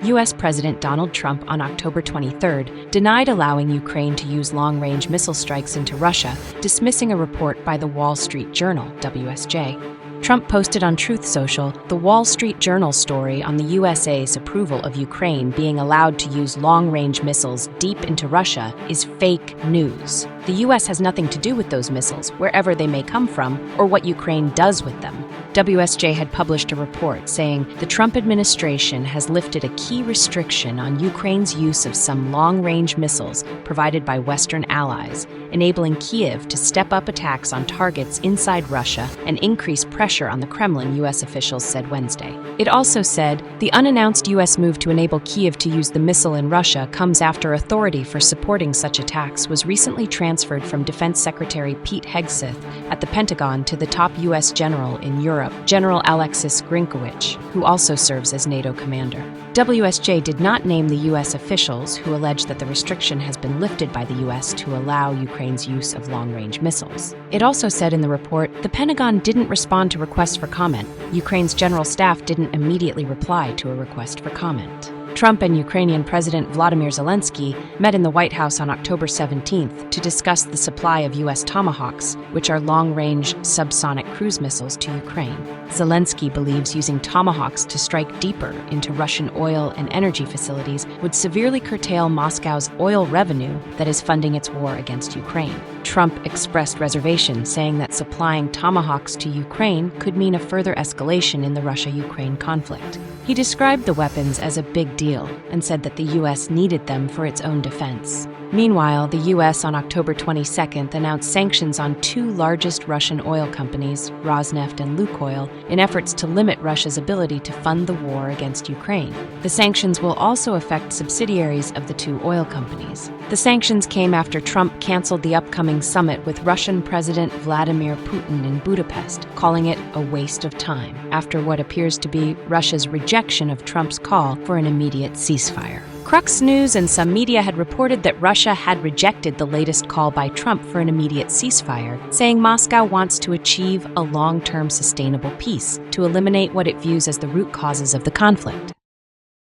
U.S. President Donald Trump on October 23rd denied allowing Ukraine to use long-range missile strikes into Russia, dismissing a report by the Wall Street Journal, WSJ. Trump posted on Truth Social the Wall Street Journal story on the USA's approval of Ukraine being allowed to use long-range missiles deep into Russia is fake news. The U.S. has nothing to do with those missiles, wherever they may come from, or what Ukraine does with them. WSJ had published a report saying the Trump administration has lifted a key restriction on Ukraine's use of some long-range missiles provided by Western allies, enabling Kyiv to step up attacks on targets inside Russia and increase pressure on the Kremlin, U.S. officials said Wednesday. It also said the unannounced U.S. move to enable Kyiv to use the missile in Russia comes after authority for supporting such attacks was recently transferred from Defense Secretary Pete Hegseth at the Pentagon to the top U.S. general in Europe, General Alexis Grinkowicz, who also serves as NATO commander. WSJ did not name the U.S. officials who allege that the restriction has been lifted by the U.S. to allow Ukraine's use of long-range missiles. It also said in the report the Pentagon didn't respond to requests for comment. Ukraine's general staff didn't immediately reply to a request for comment. Trump and Ukrainian President Volodymyr Zelensky met in the White House on October 17th to discuss the supply of U.S. Tomahawks, which are long-range subsonic cruise missiles to Ukraine. Zelensky believes using Tomahawks to strike deeper into Russian oil and energy facilities would severely curtail Moscow's oil revenue that is funding its war against Ukraine. Trump expressed reservation, saying that supplying Tomahawks to Ukraine could mean a further escalation in the Russia-Ukraine conflict. He described the weapons as a big deal and said that the U.S. needed them for its own defense. Meanwhile, the U.S. on October 22nd announced sanctions on two largest Russian oil companies, Rosneft and Lukoil, in efforts to limit Russia's ability to fund the war against Ukraine. The sanctions will also affect subsidiaries of the two oil companies. The sanctions came after Trump canceled the upcoming summit with Russian President Vladimir Putin in Budapest, calling it a waste of time, after what appears to be Russia's rejection of Trump's call for an immediate ceasefire. Crux News and some media had reported that Russia had rejected the latest call by Trump for an immediate ceasefire, saying Moscow wants to achieve a long-term sustainable peace to eliminate what it views as the root causes of the conflict.